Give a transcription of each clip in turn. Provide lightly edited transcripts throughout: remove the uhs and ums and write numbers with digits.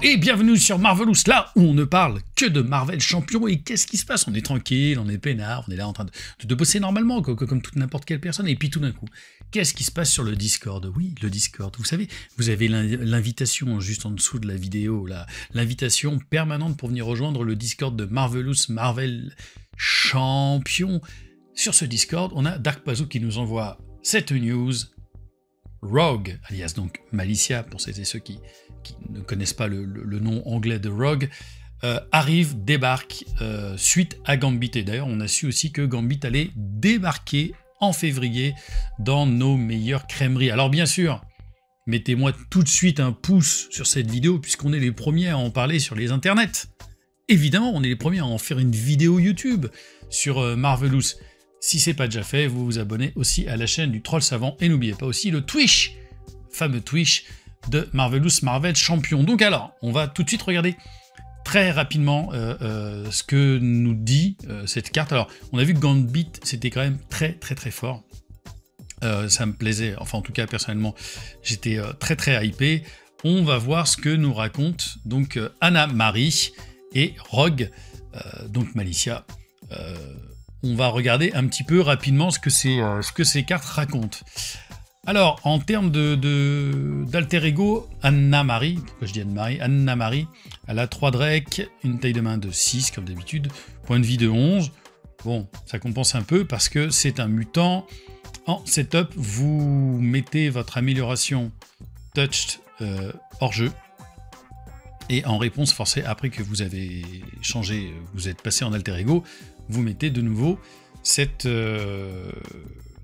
Et bienvenue sur Marvelous, là où on ne parle que de Marvel Champion. Et qu'est-ce qui se passe? On est tranquille, on est peinard, on est là en train de bosser normalement, comme toute n'importe quelle personne. Et puis tout d'un coup, qu'est-ce qui se passe sur le Discord? Oui, le Discord. Vous savez, vous avez l'invitation juste en dessous de la vidéo, l'invitation permanente pour venir rejoindre le Discord de Marvelous, Marvel Champion. Sur ce Discord, on a Dark Pazoo qui nous envoie cette news. Rogue, alias donc Malicia, pour celles et ceux qui ne connaissent pas le nom anglais de Rogue, débarque suite à Gambit. Et d'ailleurs, on a su aussi que Gambit allait débarquer en février dans nos meilleures crèmeries. Alors bien sûr, mettez-moi tout de suite un pouce sur cette vidéo, puisqu'on est les premiers à en parler sur les internets. Évidemment, on est les premiers à en faire une vidéo YouTube sur Marvelous. Si c'est pas déjà fait, vous vous abonnez aussi à la chaîne du Troll Savant et n'oubliez pas aussi le Twitch, fameux Twitch de Marvelous Marvel Champion. Donc alors, on va tout de suite regarder très rapidement ce que nous dit cette carte. Alors, on a vu que Gambit, c'était quand même très fort. Ça me plaisait, enfin en tout cas personnellement, j'étais très hypé. On va voir ce que nous raconte donc Anna-Marie et Rogue, donc Malicia. On va regarder un petit peu rapidement ce que ces cartes racontent. Alors, en termes d'alter ego, Anna-Marie, pourquoi je dis Anna-Marie? Anna-Marie, elle a 3 drakes, une taille de main de 6 comme d'habitude, point de vie de 11. Bon, ça compense un peu parce que c'est un mutant. En setup, vous mettez votre amélioration touched hors jeu. Et en réponse forcée, après que vous avez changé, vous êtes passé en alter ego, vous mettez de nouveau cette...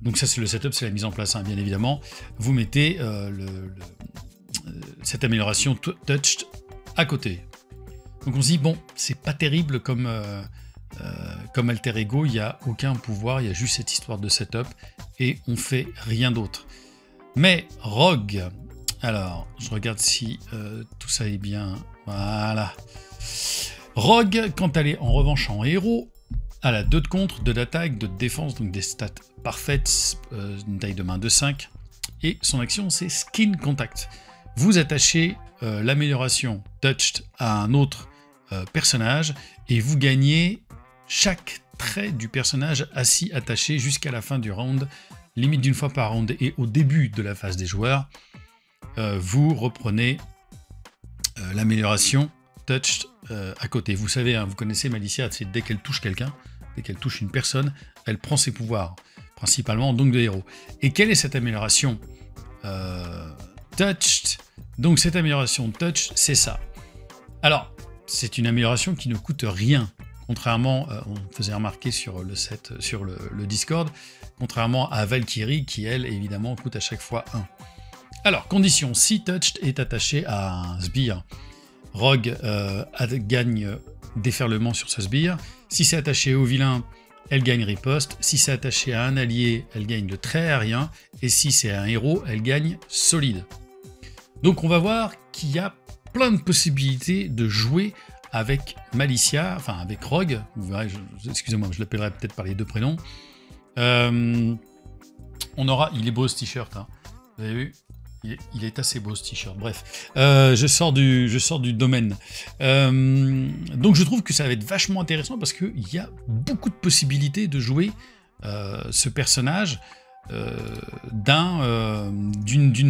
donc ça c'est le setup, c'est la mise en place, hein, bien évidemment. Vous mettez cette amélioration touched à côté. Donc on se dit, bon, c'est pas terrible comme alter ego, il n'y a aucun pouvoir, il y a juste cette histoire de setup, et on fait rien d'autre. Mais Rogue, alors, je regarde si tout ça est bien, voilà. Rogue, quand elle est en revanche en héros, elle a 2 de contre, 2 d'attaque, 2 de défense, donc des stats parfaites, une taille de main de 5, et son action c'est Skin Contact. Vous attachez l'amélioration Touched à un autre personnage, et vous gagnez chaque trait du personnage assis attaché jusqu'à la fin du round, limite d'une fois par round, et au début de la phase des joueurs, vous reprenez l'amélioration Touched à côté. Vous savez, hein, vous connaissez Malicia, c'est dès qu'elle touche quelqu'un, dès qu'elle touche une personne, elle prend ses pouvoirs, principalement donc de héros. Et quelle est cette amélioration Touched? Donc cette amélioration Touched, c'est ça. Alors, c'est une amélioration qui ne coûte rien, contrairement, on faisait remarquer sur le Discord, contrairement à Valkyrie, qui elle, évidemment, coûte à chaque fois 1. Alors, condition, si Touched est attaché à un sbire, Rogue gagne déferlement sur ce sbire. Si c'est attaché au vilain, elle gagne riposte. Si c'est attaché à un allié, elle gagne le trait aérien. Et si c'est un héros, elle gagne solide. Donc on va voir qu'il y a plein de possibilités de jouer avec Malicia, enfin avec Rogue. Vous verrez, excusez-moi, je l'appellerai peut-être par les 2 prénoms. On aura, il est beau ce t-shirt, hein. Vous avez vu? Il est assez beau ce t-shirt, bref. Je sors du domaine. Donc je trouve que ça va être vachement intéressant parce qu'il y a beaucoup de possibilités de jouer ce personnage d'une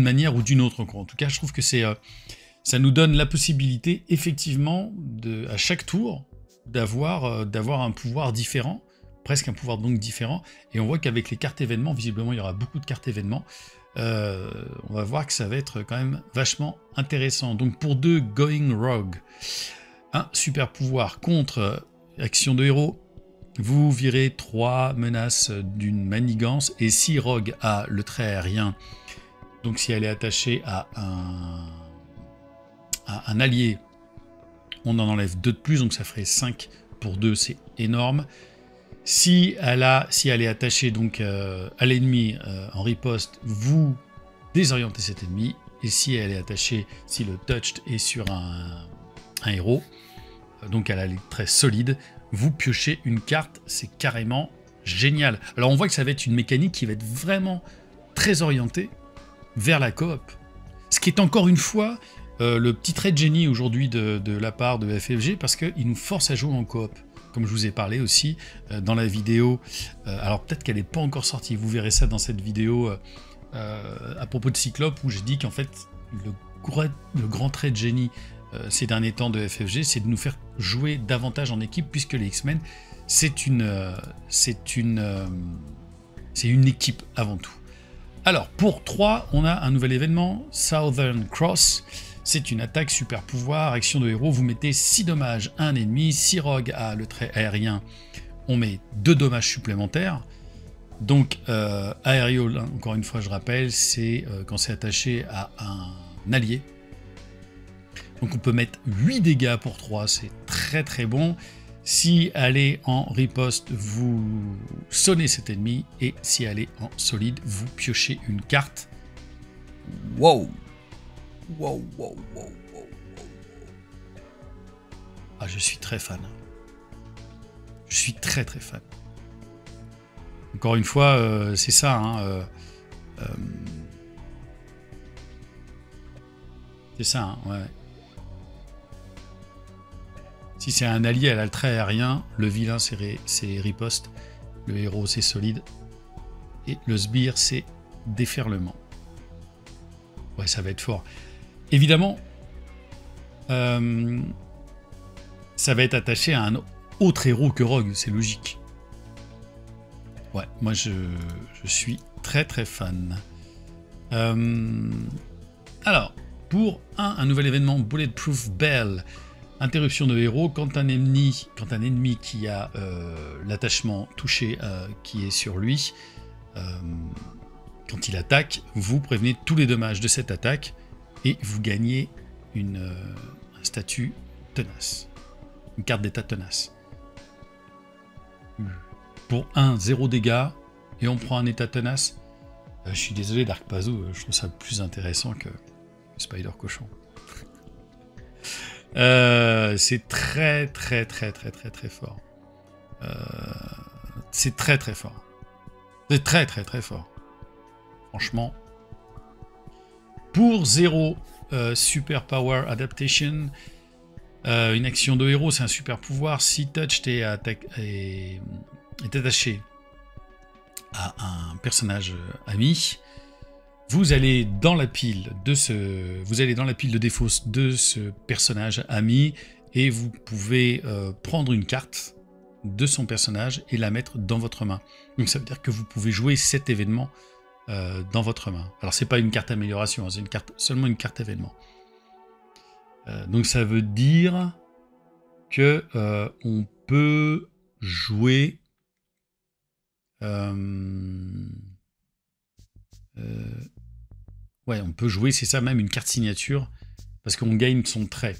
manière ou d'une autre. En tout cas, je trouve que ça nous donne la possibilité, effectivement, à chaque tour, d'avoir un pouvoir différent, presque un pouvoir donc différent. Et on voit qu'avec les cartes événements, visiblement, il y aura beaucoup de cartes événements. On va voir que ça va être quand même vachement intéressant. Donc pour 2 Going Rogue, un super pouvoir contre action de héros, vous virez 3 menaces d'une manigance, et si Rogue a le trait aérien, donc si elle est attachée à un allié, on en enlève 2 de plus, donc ça ferait 5 pour 2, c'est énorme. Si elle est attachée donc à l'ennemi en riposte, vous désorientez cet ennemi. Et si elle est attachée, si le touched est sur un héros, donc elle a les traits solides, vous piochez une carte, c'est carrément génial. Alors on voit que ça va être une mécanique qui va être vraiment très orientée vers la coop. Ce qui est encore une fois le petit trait de génie aujourd'hui de la part de FFG, parce qu'il nous force à jouer en coop. Comme je vous ai parlé aussi dans la vidéo, alors peut-être qu'elle n'est pas encore sortie, vous verrez ça dans cette vidéo à propos de Cyclope, où je dis qu'en fait, le grand trait de génie ces derniers temps de FFG, c'est de nous faire jouer davantage en équipe, puisque les X-Men, c'est une équipe avant tout. Alors, pour 3, on a un nouvel événement, Southern Cross. C'est une attaque super pouvoir, action de héros, vous mettez 6 dommages à un ennemi. Si Rogue a le trait aérien, on met 2 dommages supplémentaires. Donc, aérial, encore une fois, je rappelle, c'est quand c'est attaché à un allié. Donc, on peut mettre 8 dégâts pour 3, c'est très très bon. Si elle est en riposte, vous sonnez cet ennemi. Et si elle est en solide, vous piochez une carte. Wow! Wow, wow, wow, wow, wow. Ah, je suis très fan. Je suis très très fan. Encore une fois, c'est ça. Hein, c'est ça, hein, ouais. Si c'est un allié, elle a le trait aérien. Le vilain, c'est riposte. Le héros, c'est solide. Et le sbire, c'est déferlement. Ouais, ça va être fort. Évidemment, ça va être attaché à un autre héros que Rogue, c'est logique. Ouais, moi je suis très très fan. Alors, pour un nouvel événement, Bulletproof Bell, interruption de héros, quand un ennemi qui a l'attachement touché qui est sur lui, quand il attaque, vous prévenez tous les dommages de cette attaque, et vous gagnez un statut tenace. Une carte d'état tenace. Pour 0 dégâts, et on prend un état tenace. Je suis désolé, Dark Pazo, je trouve ça plus intéressant que Spider Cochon. C'est très très très très très très fort. C'est très très fort. C'est très très très fort. Franchement. Pour 0, Super Power Adaptation, une action de héros, c'est un super pouvoir. Si Touched est attaché à un personnage ami, vous allez dans la pile de défausse de ce personnage ami, et vous pouvez prendre une carte de son personnage et la mettre dans votre main. Donc ça veut dire que vous pouvez jouer cet événement dans votre main. Alors c'est pas une carte amélioration, hein, c'est seulement une carte événement. Donc ça veut dire que on peut jouer ouais, on peut jouer, c'est ça, même une carte signature, parce qu'on gagne son trait.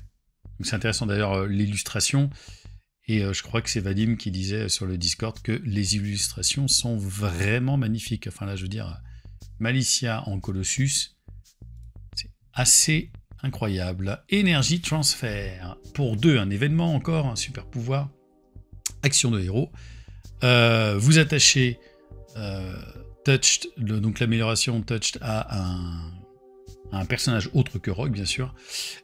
Donc c'est intéressant d'ailleurs l'illustration, et je crois que c'est Vadim qui disait sur le Discord que les illustrations sont vraiment magnifiques. Enfin là, je veux dire, Malicia en Colossus, c'est assez incroyable. Énergie transfert. Pour 2, un événement encore, un super pouvoir. Action de héros. Vous attachez Touched, donc l'amélioration Touched à un personnage autre que Rogue, bien sûr.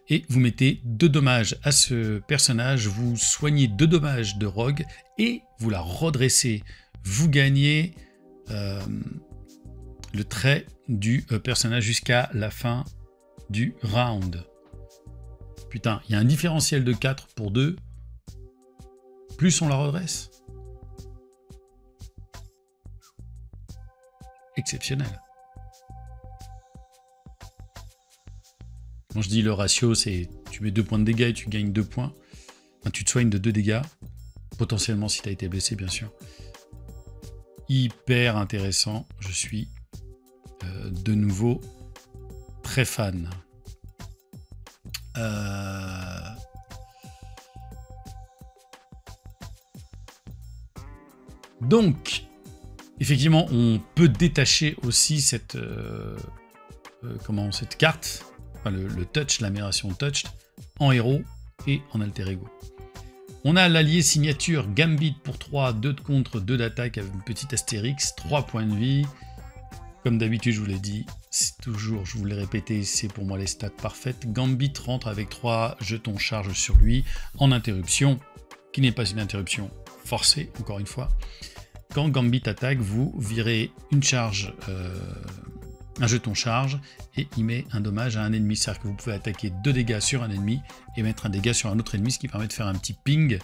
Et vous mettez 2 dommages à ce personnage. Vous soignez 2 dommages de Rogue et vous la redressez. Vous gagnez le trait du personnage jusqu'à la fin du round. Putain, il y a un différentiel de 4 pour 2. Plus on la redresse. Exceptionnel. Quand je dis le ratio, c'est tu mets 2 points de dégâts et tu gagnes 2 points. Enfin, tu te soignes de 2 dégâts. Potentiellement si tu as été blessé, bien sûr. Hyper intéressant. Je suis de nouveau très fan. Donc, effectivement, on peut détacher aussi cette carte, enfin le touch, l'amélioration touched, en héros et en alter ego. On a l'allié signature Gambit pour 3, 2 de contre, 2 d'attaque avec une petite astérix, 3 points de vie. Comme d'habitude, je vous l'ai dit, c'est toujours, je vous l'ai répété, c'est pour moi les stats parfaites. Gambit rentre avec 3 jetons charge sur lui en interruption, qui n'est pas une interruption forcée, encore une fois. Quand Gambit attaque, vous virez une charge, un jeton charge, et il met un dommage à un ennemi. C'est-à-dire que vous pouvez attaquer 2 dégâts sur un ennemi et mettre un dégât sur un autre ennemi, ce qui permet de faire un petit ping.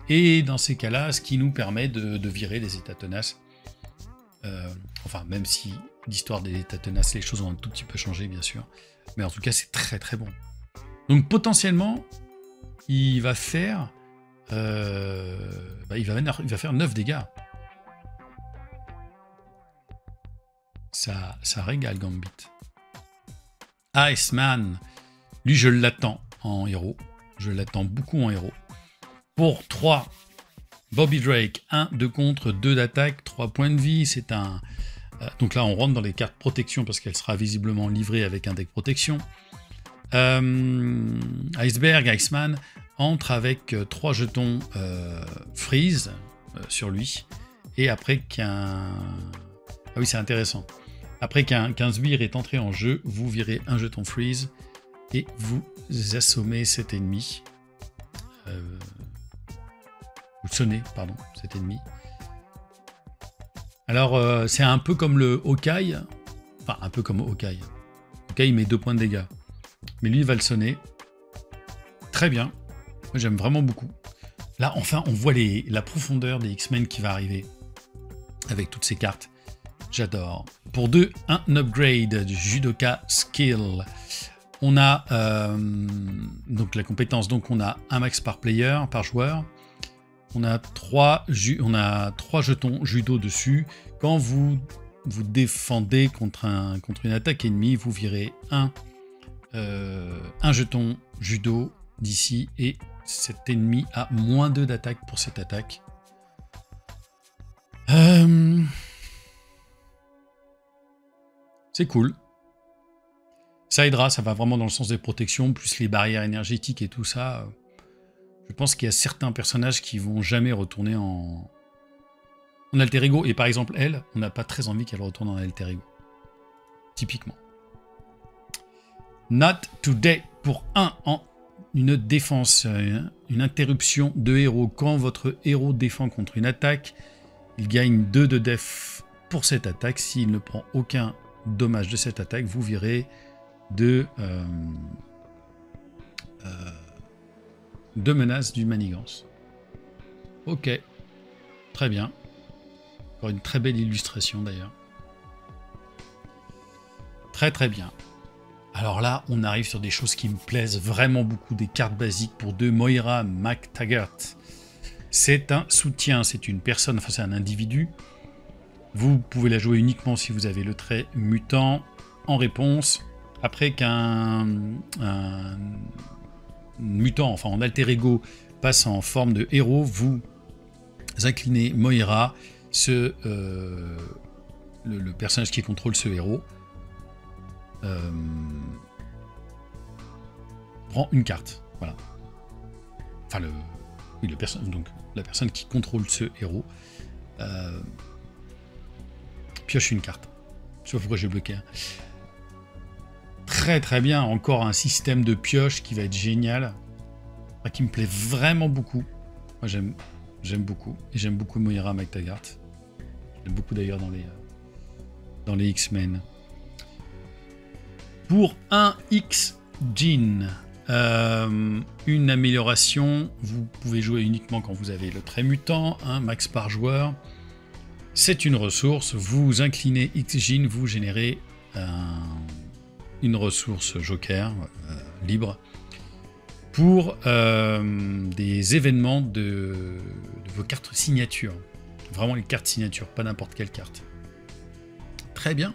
Et dans ces cas-là, ce qui nous permet de virer les états tenaces. Enfin, même si l'histoire des états tenaces, les choses ont un tout petit peu changé, bien sûr. Mais en tout cas, c'est très très bon. Donc potentiellement, il va faire... il va faire 9 dégâts. Ça régale Gambit. Iceman, lui je l'attends en héros. Je l'attends beaucoup en héros. Pour 3, Bobby Drake, 1 de contre, 2 d'attaque, 3 points de vie. C'est un... donc là on rentre dans les cartes protection parce qu'elle sera visiblement livrée avec un deck protection. Iceberg, Iceman, entre avec 3 jetons freeze sur lui. Et après qu'un... Ah oui, c'est intéressant. Après qu'un sbire est entré en jeu, vous virez un jeton freeze et vous assommez cet ennemi. Vous sonnez, pardon, cet ennemi. Alors, c'est un peu comme le Hawkeye. Enfin, un peu comme Hawkeye. Hawkeye, il met 2 points de dégâts. Mais lui, il va le sonner. Très bien. Moi, j'aime vraiment beaucoup. Là, enfin, on voit la profondeur des X-Men qui va arriver. Avec toutes ces cartes. J'adore. Pour 2, un upgrade du Judoka Skill. On a donc la compétence, donc on a un max par player, par joueur. On a 3 jetons judo dessus. Quand vous défendez contre une attaque ennemie, vous virez un jeton judo d'ici et cet ennemi a moins 2 d'attaque pour cette attaque. C'est cool. Ça aidera, ça va vraiment dans le sens des protections, plus les barrières énergétiques et tout ça. Je pense qu'il y a certains personnages qui vont jamais retourner en alter ego. Et par exemple, elle, on n'a pas très envie qu'elle retourne en alter ego. Typiquement. Not Today pour 1 en une défense, une interruption de héros. Quand votre héros défend contre une attaque, il gagne 2 de def pour cette attaque. S'il ne prend aucun dommage de cette attaque, vous virez de menaces du manigance. Ok, très bien. Encore une très belle illustration d'ailleurs. Très très bien. Alors là, on arrive sur des choses qui me plaisent vraiment beaucoup. Des cartes basiques pour 2, Moira MacTaggart. C'est un soutien, c'est une personne, enfin c'est un individu. Vous pouvez la jouer uniquement si vous avez le trait mutant. En réponse, après qu'un mutant, enfin en alter ego, passe en forme de héros, vous inclinez Moira, le personnage qui contrôle ce héros, prend une carte. Voilà. Enfin, donc la personne qui contrôle ce héros pioche une carte. Je sais pas pourquoi j'ai bloqué. Très très bien, encore un système de pioche qui va être génial, qui me plaît vraiment beaucoup. Moi j'aime beaucoup, et j'aime beaucoup Moira MacTaggart. J'aime beaucoup d'ailleurs dans les X-Men. Pour un X-Gene, une amélioration, vous pouvez jouer uniquement quand vous avez le trait mutant, un max par joueur. C'est une ressource, vous inclinez X-Gene, vous générez une ressource joker libre pour des événements de vos cartes signature. Vraiment les cartes signature, pas n'importe quelle carte. Très bien.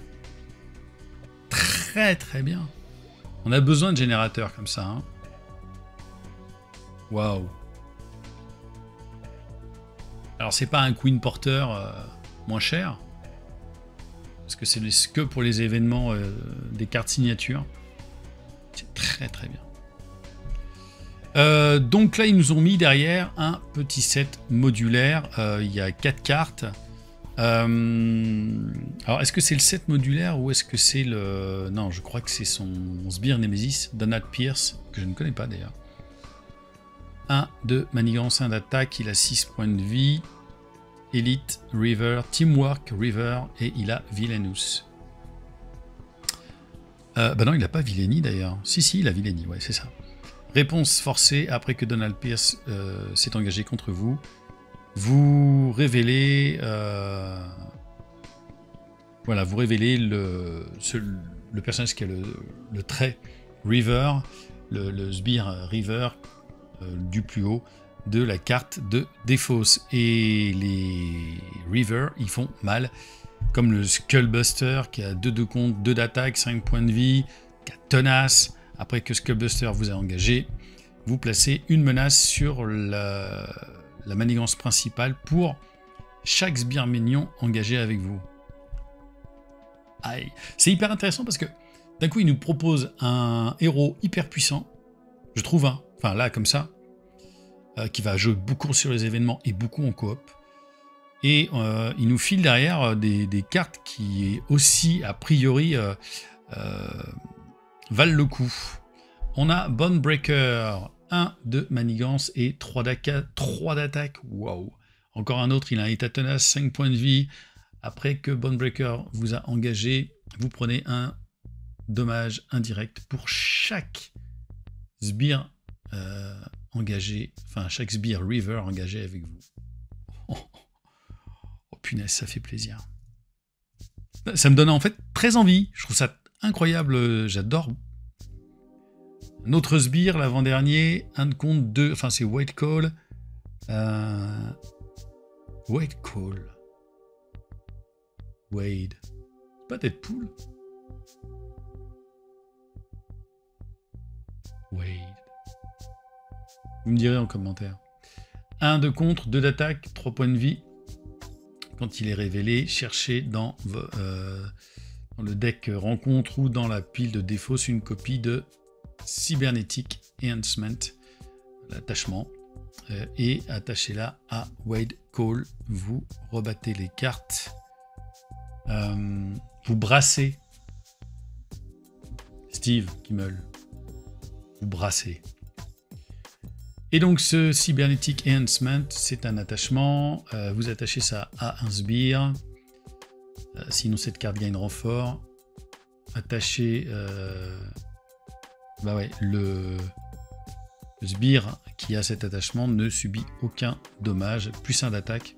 Très très bien. On a besoin de générateurs comme ça. Hein. Waouh. Alors c'est pas un Queen Porter moins cher. Parce que c'est que pour les événements des cartes signature. C'est très très bien. Donc là, ils nous ont mis derrière un petit set modulaire. Il y a 4 cartes. Alors, est-ce que c'est le set modulaire ou est-ce que c'est le... Non, je crois que c'est son sbire Nemesis, Donald Pierce, que je ne connais pas d'ailleurs. 1 de manigance, 1 d'attaque, il a 6 points de vie. Elite, River, Teamwork, River, et il a Villainous. Bah non, il n'a pas Villainy d'ailleurs. Si, il a Villainy, ouais, c'est ça. Réponse forcée, après que Donald Pierce s'est engagé contre vous. Vous révélez... voilà, vous révélez le personnage qui a le trait River, le sbire River du plus haut de la carte de Défausse. Et les River, ils font mal, comme le Skullbuster qui a 2 de compte, 2 d'attaque, 5 points de vie, qui a tenace. Après que Skullbuster vous a engagé, vous placez une menace sur la manigance principale pour chaque sbire mignon engagé avec vous. Aïe. C'est hyper intéressant parce que d'un coup il nous propose un héros hyper puissant, je trouve, hein, enfin là comme ça, qui va jouer beaucoup sur les événements et beaucoup en coop. Et il nous file derrière des cartes qui aussi a priori valent le coup. On a Bonebreaker, 1 de manigance et 3 d'attaque. Waouh. Encore un autre, il a un état tenace, 5 points de vie. Après que Bonebreaker vous a engagé, vous prenez un dommage indirect pour chaque sbire engagé, enfin chaque sbire River engagé avec vous. Oh punaise, ça fait plaisir. Ça me donne en fait très envie. Je trouve ça incroyable, j'adore. Notre sbire, l'avant-dernier, 1 de compte 2, enfin c'est White Call. White Call. Wade. C'est pas Deadpool? Wade. Vous me direz en commentaire. 1 de contre, 2 d'attaque, 3 points de vie. Quand il est révélé, cherchez dans le deck rencontre ou dans la pile de Défausse une copie de Cybernetic Enhancement, l'attachement, et attachez-la à Wade Call. Vous rebattez les cartes, vous brassez Steve Kimmel, vous brassez. Et donc ce Cybernetic Enhancement, c'est un attachement, vous attachez ça à un sbire, sinon cette carte gagne renfort. Attachez bah ouais, le sbire qui a cet attachement ne subit aucun dommage, plus 1 d'attaque.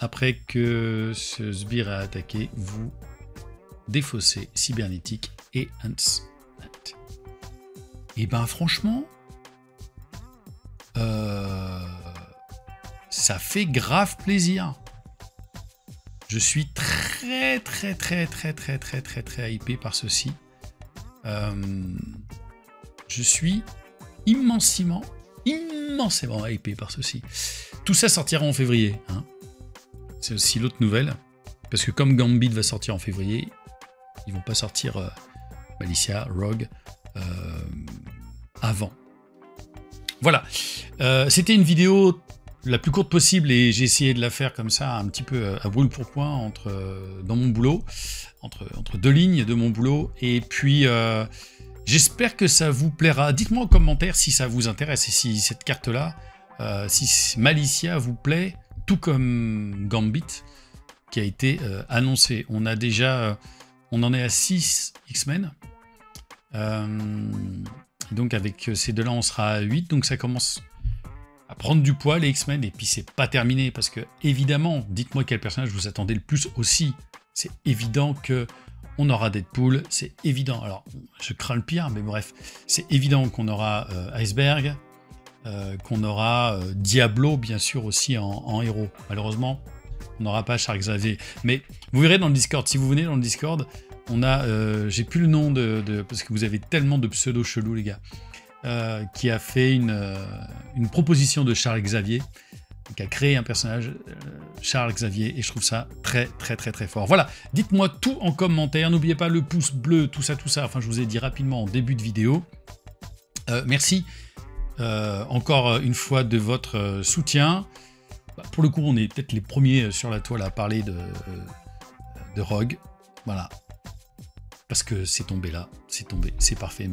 Après que ce sbire a attaqué, vous défaussez Cybernetic et Enhancement. Et ben franchement, ça fait grave plaisir. Je suis très hypé par ceci. Je suis immensément hypé par ceci. Tout ça sortira en février. Hein. C'est aussi l'autre nouvelle. Parce que comme Gambit va sortir en février, ils vont pas sortir Malicia, Rogue avant. Voilà. C'était une vidéo la plus courte possible et j'ai essayé de la faire comme ça, un petit peu à brûle pour point dans mon boulot, entre 2 lignes de mon boulot. Et puis, j'espère que ça vous plaira. Dites-moi en commentaire si ça vous intéresse et si cette carte-là, si Malicia vous plaît, tout comme Gambit, qui a été annoncé. On a déjà, on en est à 6 X-Men. Donc avec ces deux-là, on sera à 8. Donc ça commence à prendre du poids, les X-Men. Et puis c'est pas terminé, parce que évidemment, dites-moi quel personnage vous attendez le plus aussi. C'est évident que on aura Deadpool, c'est évident. Alors, je crains le pire, mais bref, c'est évident qu'on aura Iceberg, qu'on aura Diablo, bien sûr, aussi en héros. Malheureusement, on n'aura pas Charles Xavier. Mais vous verrez dans le Discord, si vous venez dans le Discord, on a, j'ai plus le nom parce que vous avez tellement de pseudos chelous, les gars, qui a fait une proposition de Charles Xavier, qui a créé un personnage, Charles Xavier, et je trouve ça très fort. Voilà, dites-moi tout en commentaire, n'oubliez pas le pouce bleu, tout ça, enfin je vous ai dit rapidement en début de vidéo. Merci encore une fois de votre soutien. Pour le coup, on est peut-être les premiers sur la toile à parler de Rogue. Voilà. Parce que c'est tombé là, c'est tombé, c'est parfait.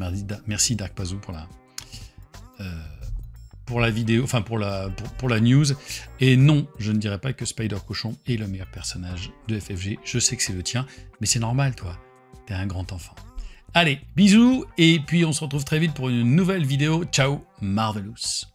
Merci Dark Pazou pour la vidéo, enfin pour la news. Et non, je ne dirais pas que Spider Cochon est le meilleur personnage de FFG. Je sais que c'est le tien, mais c'est normal, toi. T'es un grand enfant. Allez, bisous, et puis on se retrouve très vite pour une nouvelle vidéo. Ciao, Marvelous.